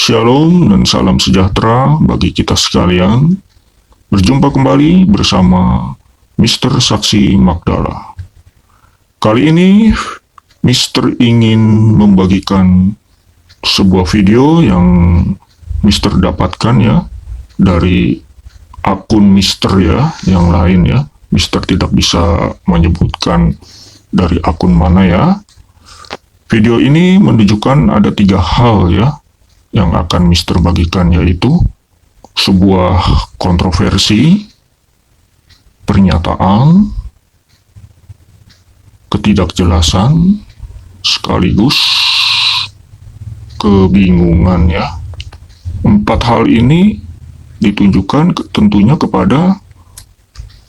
Shalom dan salam sejahtera bagi kita sekalian. Berjumpa kembali bersama Mr. Saksi Magdala. Kali ini Mr. ingin membagikan sebuah video yang Mr. dapatkan ya dari akun Mr. ya, yang lain ya. Mr. tidak bisa menyebutkan dari akun mana ya. Video ini menunjukkan ada 3 hal ya yang akan Mr. bagikan, yaitu sebuah kontroversi, pernyataan, ketidakjelasan, sekaligus kebingungan ya. 4 hal ini ditunjukkan tentunya kepada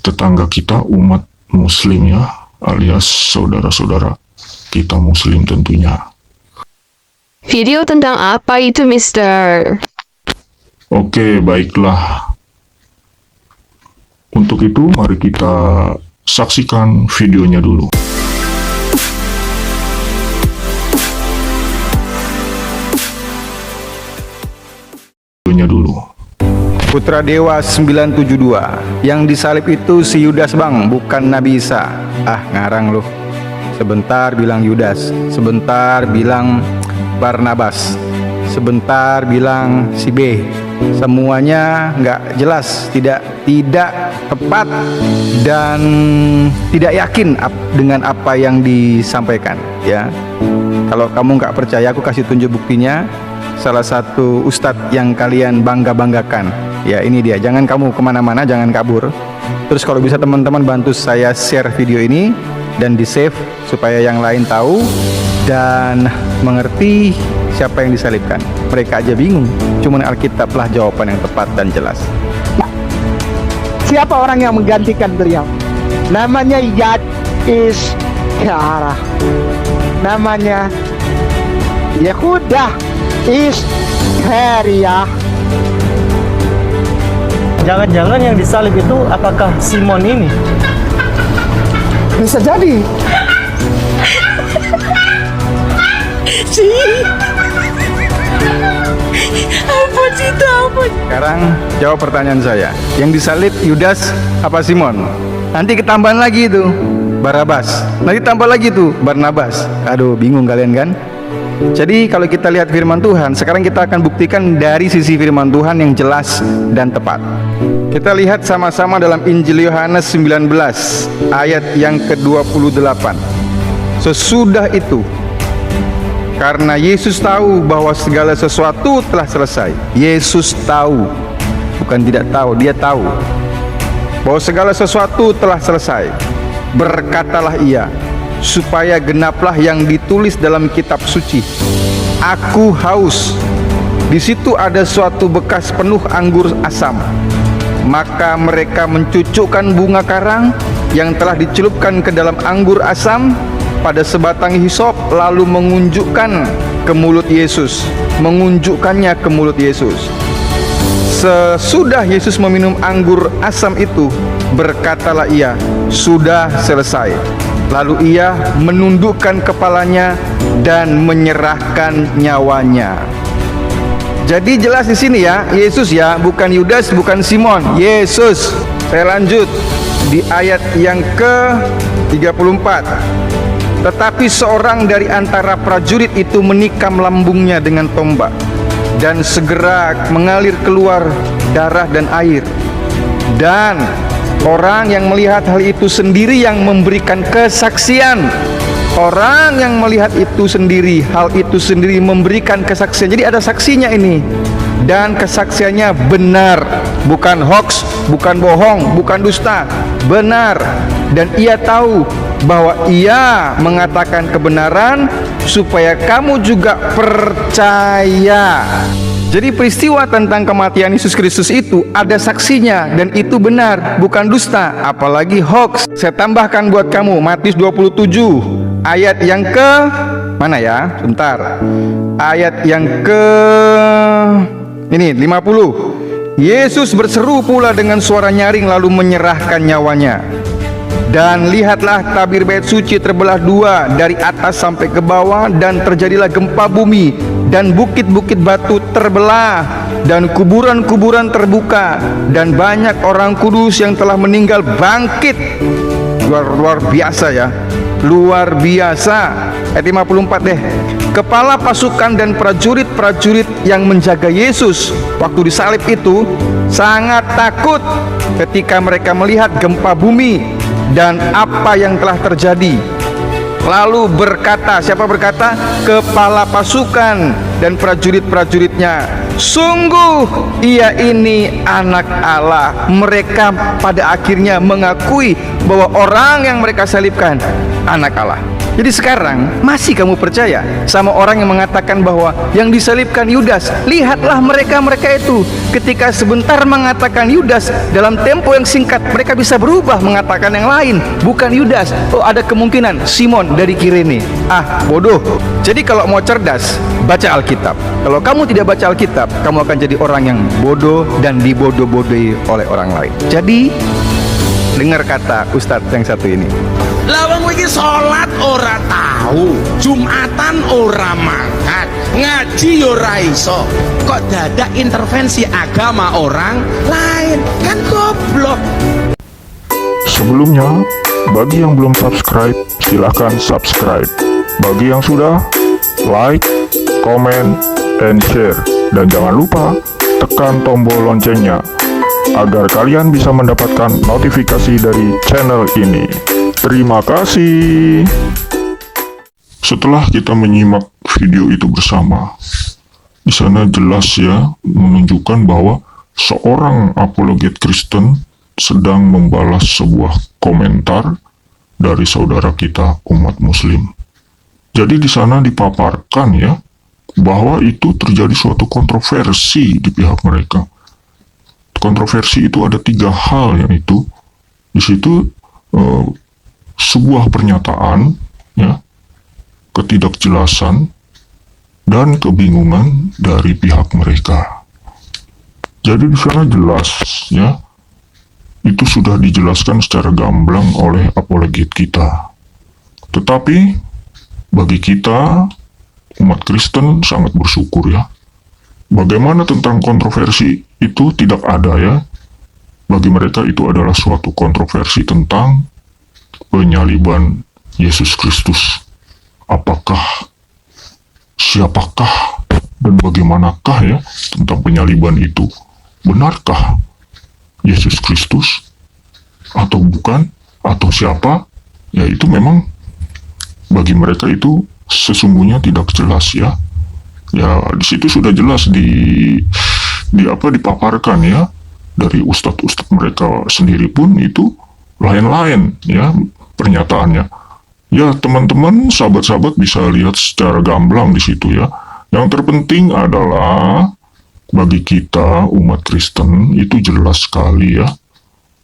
tetangga kita umat muslim ya, alias saudara-saudara kita muslim tentunya. Video tentang apa itu, Mister? Oke, baiklah. Untuk itu, mari kita saksikan videonya dulu. Videonya dulu. Putra Dewa 972 yang disalib itu si Yudas bang, bukan Nabi Isa. Ah, ngarang loh. Sebentar bilang Yudas, sebentar bilang Barnabas, sebentar bilang si B. Semuanya nggak jelas, tidak tepat dan tidak yakin dengan apa yang disampaikan ya. Kalau kamu nggak percaya, aku kasih tunjuk buktinya. Salah satu ustadz yang kalian bangga-banggakan ya, ini dia. Jangan kamu kemana-mana, jangan kabur. Terus kalau bisa teman-teman bantu saya share video ini dan di save supaya yang lain tahu dan mengerti siapa yang disalibkan. Mereka aja bingung, cuman Alkitab lah jawaban yang tepat dan jelas. Siapa orang yang menggantikan beliau? Namanya Yad Iskara. Namanya Yehuda Iskariah. Jangan-jangan yang disalib itu apakah Simon ini? Bisa jadi. Sekarang jawab pertanyaan saya. Yang disalib Yudas apa Simon? Nanti ketambahan lagi itu Barabas. Nanti tambah lagi itu Barnabas. Aduh, bingung kalian kan? Jadi kalau kita lihat firman Tuhan, sekarang kita akan buktikan dari sisi firman Tuhan yang jelas dan tepat. Kita lihat sama-sama dalam Injil Yohanes 19 ayat yang ke-28. Sesudah itu, karena Yesus tahu bahwa segala sesuatu telah selesai. Yesus tahu, bukan tidak tahu, dia tahu bahwa segala sesuatu telah selesai. Berkatalah ia, supaya genaplah yang ditulis dalam kitab suci. Aku haus. Di situ ada suatu bekas penuh anggur asam. Maka mereka mencucukkan bunga karang yang telah dicelupkan ke dalam anggur asam pada sebatang hisop, lalu mengunjukkannya ke mulut Yesus. Sesudah Yesus meminum anggur asam itu, berkatalah ia, sudah selesai. Lalu ia menundukkan kepalanya dan menyerahkan nyawanya. Jadi jelas di sini ya, Yesus ya, bukan Yudas, bukan Simon, Yesus. Saya lanjut di ayat yang ke-34. Tetapi seorang dari antara prajurit itu menikam lambungnya dengan tombak, dan segera mengalir keluar darah dan air. Dan orang yang melihat hal itu sendiri yang memberikan kesaksian. Orang yang melihat itu sendiri, hal itu sendiri memberikan kesaksian. Jadi ada saksinya ini. Dan kesaksiannya benar, bukan hoax, bukan bohong, bukan dusta, benar. Dan ia tahu bahwa ia mengatakan kebenaran supaya kamu juga percaya. Jadi peristiwa tentang kematian Yesus Kristus itu ada saksinya, dan itu benar, bukan dusta, apalagi hoax. Saya tambahkan buat kamu Matius 27 ayat yang ke mana ya? Sebentar. Ayat yang ke ini 50. Yesus berseru pula dengan suara nyaring lalu menyerahkan nyawanya. Dan lihatlah tabir bait suci terbelah dua dari atas sampai ke bawah, dan terjadilah gempa bumi, dan bukit-bukit batu terbelah, dan kuburan-kuburan terbuka, dan banyak orang kudus yang telah meninggal bangkit. Luar biasa ya, luar biasa. Ayat 54 deh. Kepala pasukan dan prajurit-prajurit yang menjaga Yesus waktu disalib itu sangat takut ketika mereka melihat gempa bumi dan apa yang telah terjadi. Lalu berkata, siapa berkata? Kepala pasukan dan prajurit-prajuritnya, sungguh ia ini anak Allah. Mereka pada akhirnya mengakui bahwa orang yang mereka salibkan anak Allah. Jadi sekarang masih kamu percaya sama orang yang mengatakan bahwa yang disalibkan Yudas? Lihatlah mereka itu, ketika sebentar mengatakan Yudas, dalam tempo yang singkat mereka bisa berubah mengatakan yang lain, bukan Yudas. Oh, ada kemungkinan Simon dari Kirene. Bodoh. Jadi kalau mau cerdas, baca Alkitab. Kalau kamu tidak baca Alkitab, kamu akan jadi orang yang bodoh dan dibodoh-bodohi oleh orang lain. Jadi dengar kata Ustadz yang satu ini. Lawang iki sholat ora tahu, Jumatan ora makan, ngaji ora iso, kok dadak intervensi agama orang lain, kan goblok. Sebelumnya, bagi yang belum subscribe, silahkan subscribe. Bagi yang sudah, like, comment, and share. Dan jangan lupa tekan tombol loncengnya agar kalian bisa mendapatkan notifikasi dari channel ini. Terima kasih. Setelah kita menyimak video itu bersama, di sana jelas ya menunjukkan bahwa seorang apologet Kristen sedang membalas sebuah komentar dari saudara kita umat Muslim. Jadi di sana dipaparkan ya bahwa itu terjadi suatu kontroversi di pihak mereka. Kontroversi itu ada 3 hal, yaitu di situ sebuah pernyataan ya, ketidakjelasan dan kebingungan dari pihak mereka. Jadi di sana jelas ya, itu sudah dijelaskan secara gamblang oleh apologet kita. Tetapi bagi kita umat Kristen sangat bersyukur ya. Bagaimana tentang kontroversi itu tidak ada ya. Bagi mereka itu adalah suatu kontroversi tentang penyaliban Yesus Kristus. Apakah, siapakah, dan bagaimanakah ya tentang penyaliban itu? Benarkah Yesus Kristus atau bukan, atau siapa? Ya itu memang bagi mereka itu sesungguhnya tidak jelas ya. Ya di situ sudah jelas dipaparkan ya, dari ustadz-ustadz mereka sendiri pun itu lain-lain ya pernyataannya. Ya teman-teman, sahabat-sahabat bisa lihat secara gamblang di situ ya. Yang terpenting adalah bagi kita umat Kristen itu jelas sekali ya,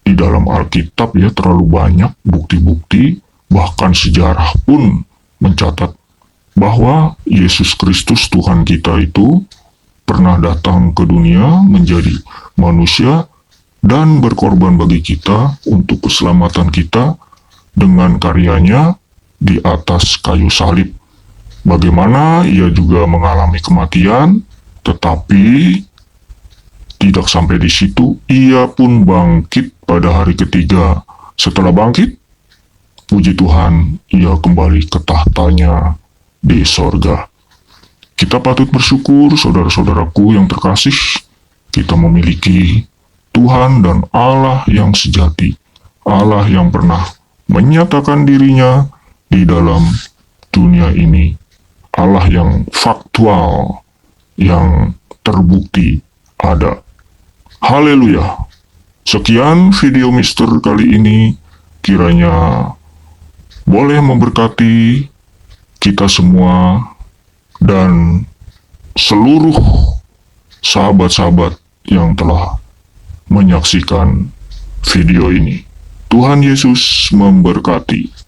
di dalam Alkitab ya terlalu banyak bukti-bukti, bahkan sejarah pun mencatat bahwa Yesus Kristus Tuhan kita itu pernah datang ke dunia menjadi manusia dan berkorban bagi kita untuk keselamatan kita dengan karyanya di atas kayu salib. Bagaimana ia juga mengalami kematian, tetapi tidak sampai di situ, ia pun bangkit pada hari ketiga. Setelah bangkit, puji Tuhan, ia kembali ke tahtanya di sorga. Kita patut bersyukur, saudara-saudaraku yang terkasih, kita memiliki Tuhan dan Allah yang sejati, Allah yang pernah menyatakan dirinya di dalam dunia ini, Allah yang faktual, yang terbukti ada. Haleluya. Sekian video Mister kali ini, kiranya boleh memberkati kita semua dan seluruh sahabat-sahabat yang telah menyaksikan video ini. Tuhan Yesus memberkati.